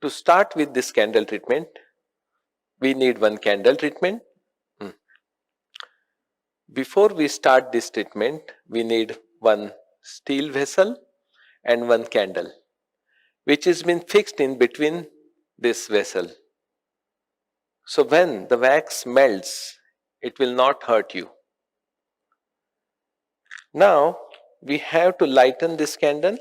To start with this candle treatment, we need one candle treatment. Before we start this treatment, we need one steel vessel and one candle, which has been fixed in between this vessel. So when the wax melts, it will not hurt you. Now we have to lighten this candle.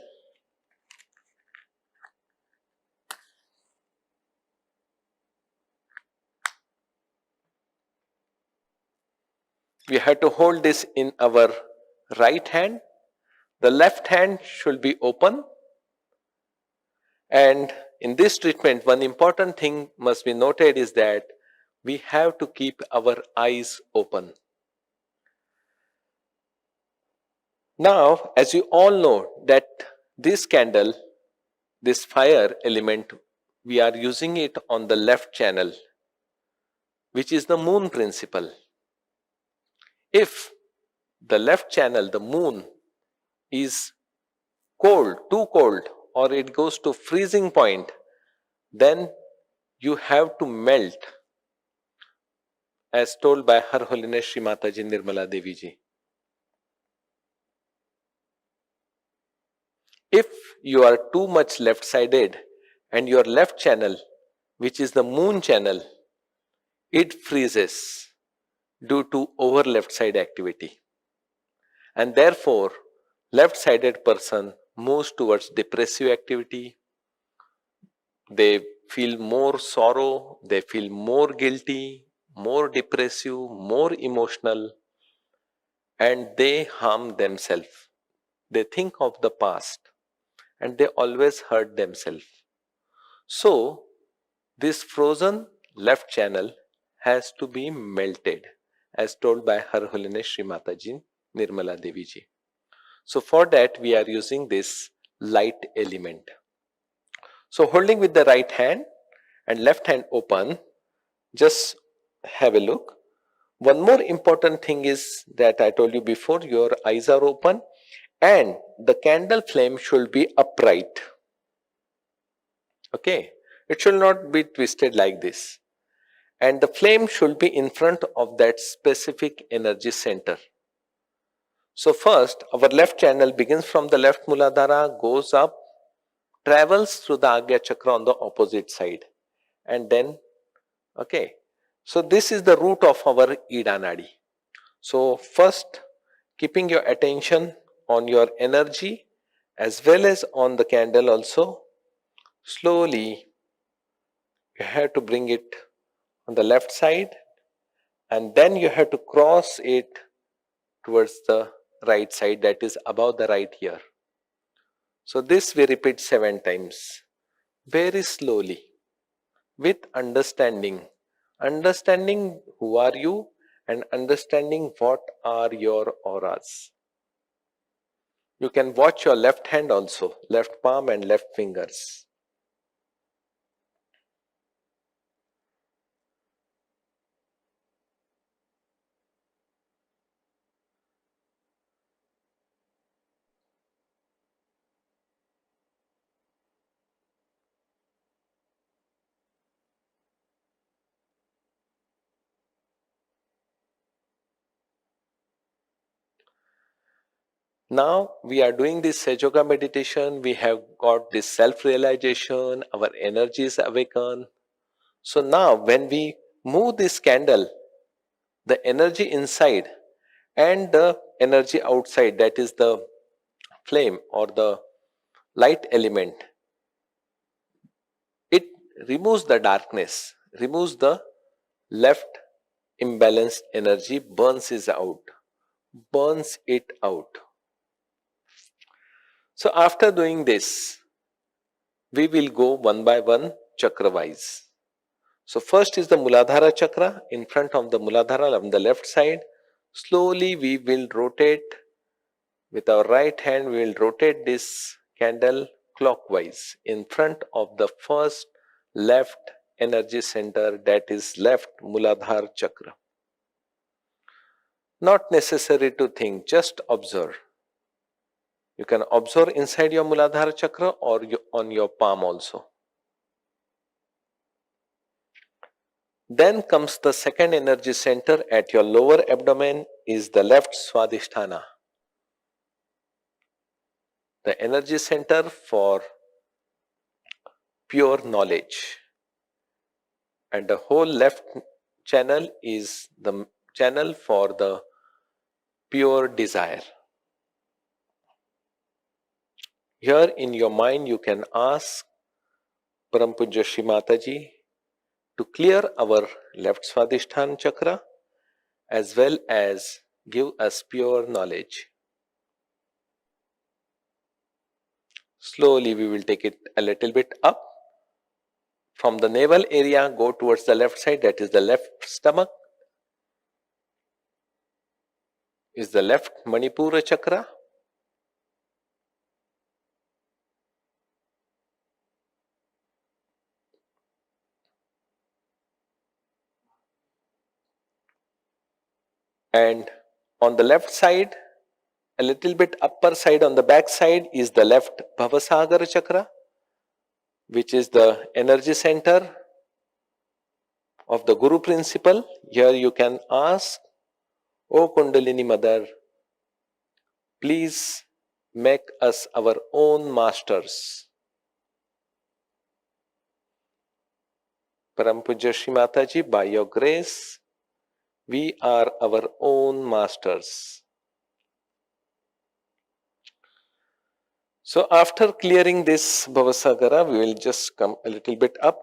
We have to hold this in our right hand. The left hand should be open. And in this treatment, one important thing must be noted is that we have to keep our eyes open. Now, as you all know that this candle, this fire element, we are using it on the left channel, which is the moon principle. If the left channel, the moon, is cold, too cold, or it goes to freezing point, then you have to melt, as told by Her Holiness Shri Mataji Nirmala Devi Ji. If you are too much left-sided and your left channel, which is the moon channel, it freezes due to over left side activity. And therefore, left-sided person moves towards depressive activity. They feel more sorrow, they feel more guilty, more depressive, more emotional, and they harm themselves. They think of the past and they always hurt themselves. So, this frozen left channel has to be melted, as told by Her Holiness Shri Mataji Nirmala Devi Ji. So, for that we are using this light element. So, holding with the right hand and left hand open, just have a look. One more important thing is that I told you before, your eyes are open and the candle flame should be upright. Okay, it should not be twisted like this. And the flame should be in front of that specific energy center. So first, our left channel begins from the left Muladhara, goes up, travels through the Agya Chakra on the opposite side. And then, okay, so this is the root of our Ida Nadi. So first, keeping your attention on your energy as well as on the candle also, slowly you have to bring it on the left side and then you have to cross it towards the right side, that is above the right ear. So this we repeat 7 times, very slowly, with understanding who are you and understanding what are your auras. You can watch your left hand also, left palm and left fingers. Now we are doing this Saj Yoga meditation, we have got this self-realization, our energy is awakened. So now when we move this candle, the energy inside and the energy outside, that is the flame or the light element, it removes the darkness, removes the left imbalanced energy, burns it out. So after doing this, we will go one by one chakra wise. So first is the Muladhara chakra. In front of the Muladhara on the left side, slowly we will rotate with our right hand, we will rotate this candle clockwise in front of the first left energy center, that is left Muladhara chakra. Not necessary to think, just observe. You can observe inside your Muladhara chakra or on your palm also. Then comes the second energy center at your lower abdomen is the left Swadhisthana. The energy center for pure knowledge. And the whole left channel is the channel for the pure desire. Here in your mind you can ask Param Pujya Shri Mataji to clear our left Swadhisthana chakra as well as give us pure knowledge. Slowly we will take it a little bit up. From the navel area, go towards the left side, that is the left stomach, is the left Manipura chakra. And on the left side, a little bit upper side on the back side is the left Bhavasagara chakra, which is the energy center of the Guru principle. Here you can ask, O Kundalini Mother, please make us our own masters. Param Pujya Shri Mataji, by your grace, we are our own masters. So after clearing this Bhavasagara, we will just come a little bit up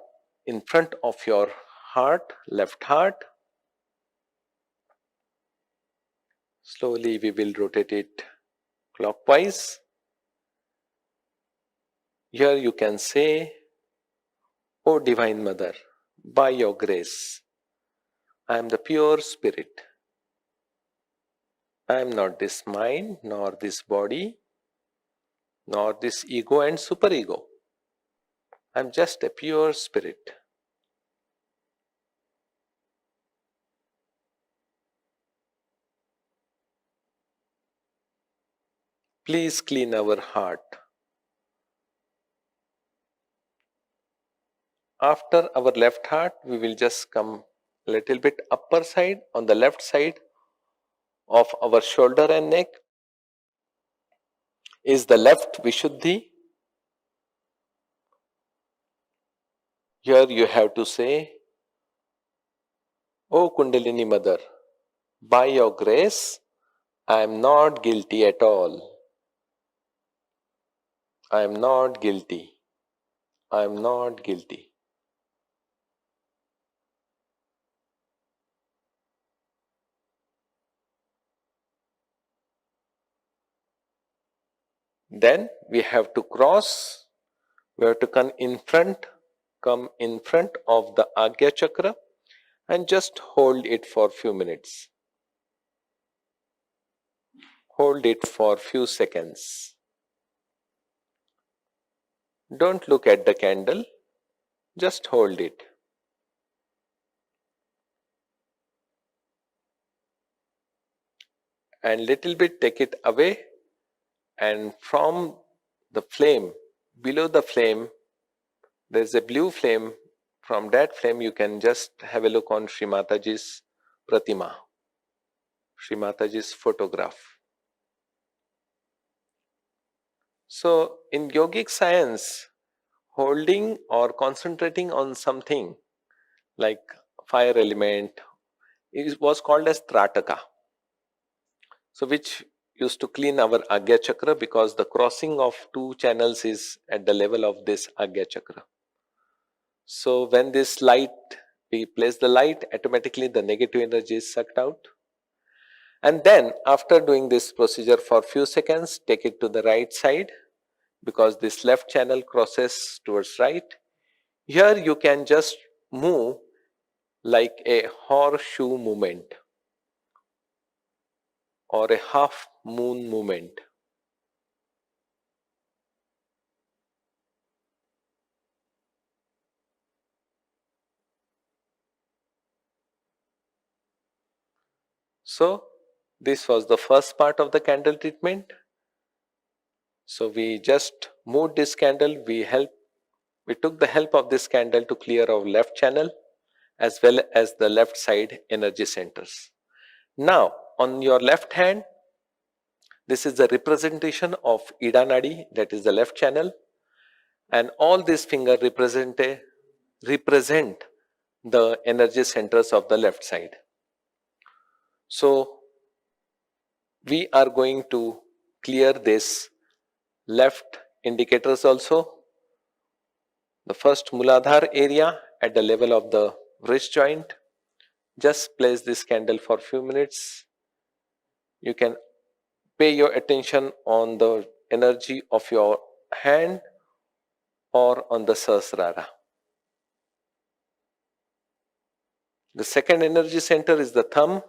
in front of your heart, left heart. Slowly we will rotate it clockwise. Here you can say, O Divine Mother, by your grace, I am the pure spirit. I am not this mind, nor this body, nor this ego and superego. I am just a pure spirit. Please clean our heart. After our left heart, we will just come a little bit upper side on the left side of our shoulder and neck is the left Vishuddhi. Here you have to say, O Kundalini Mother, by your grace, I am not guilty at all. I am not guilty. I am not guilty. Then we have to cross, we have to come in front of the Agya Chakra and just hold it for few minutes. Hold it for few seconds. Don't look at the candle, just hold it. And little bit take it away, and from the flame, below the flame, there is a blue flame. From that flame you can just have a look on Shri Mataji's Pratima, Shri Mataji's photograph. So in yogic science, holding or concentrating on something like fire element was called as Trataka. So which used to clean our Agya Chakra, because the crossing of two channels is at the level of this Agya Chakra. So when this light, we place the light, automatically the negative energy is sucked out. And then after doing this procedure for few seconds, take it to the right side, because this left channel crosses towards right. Here you can just move like a horseshoe movement or a half moon movement. So this was the first part of the candle treatment. So we just moved this candle, we took the help of this candle to clear our left channel, as well as the left side energy centers. Now, on your left hand, this is the representation of Ida Nadi, that is the left channel, and all these fingers represent the energy centers of the left side. So, we are going to clear this left indicators also. The first Muladhar area at the level of the wrist joint. Just place this candle for few minutes. You can pay your attention on the energy of your hand or on the Sahasrara. The second energy center is the thumb.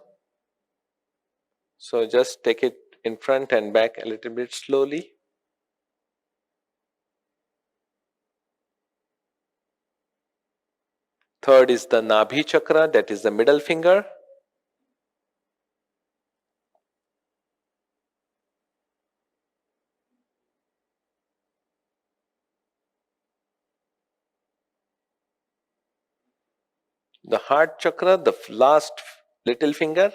So just take it in front and back a little bit slowly. Third is the Nabhi chakra, that is the middle finger. The heart chakra, the last little finger,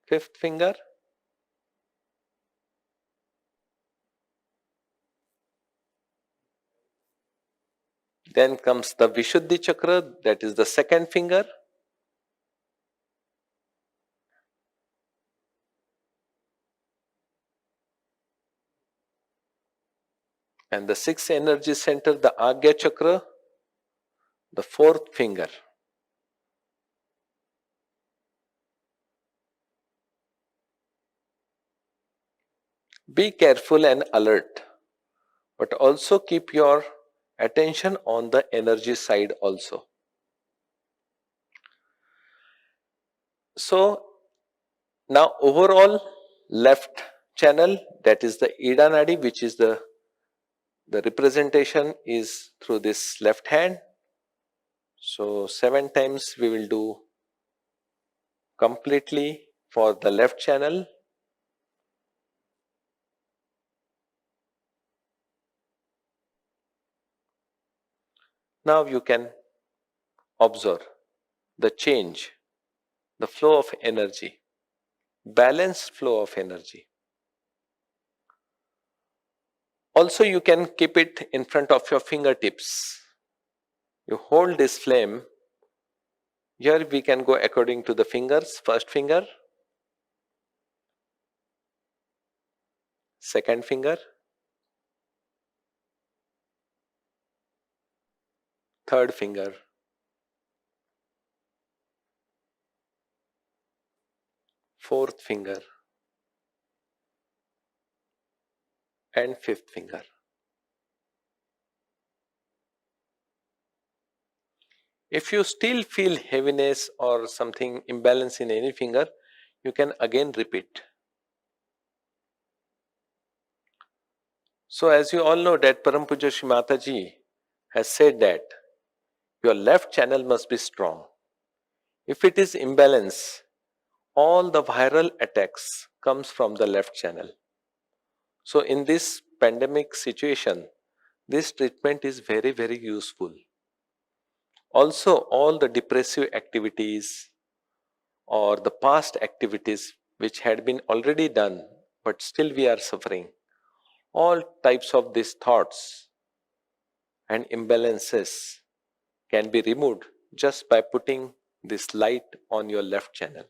fifth finger. Then comes the Vishuddhi chakra, that is the second finger. And the sixth energy center, the Agya chakra, the fourth finger. Be careful and alert, but also keep your attention on the energy side also. So now overall left channel, that is the Ida Nadi, which is the representation is through this left hand. So 7 times we will do completely for the left channel. Now you can observe the change, the flow of energy, balanced flow of energy. Also, you can keep it in front of your fingertips. You hold this flame. Here we can go according to the fingers. First finger, second finger, third finger, fourth finger, and fifth finger. If you still feel heaviness or something imbalance in any finger, you can again repeat. So as you all know that Param Puja Shri Mataji has said that your left channel must be strong. If it is imbalance, all the viral attacks comes from the left channel. So in this pandemic situation, this treatment is very, very useful. Also, all the depressive activities or the past activities which had been already done, but still we are suffering, all types of these thoughts and imbalances can be removed just by putting this light on your left channel.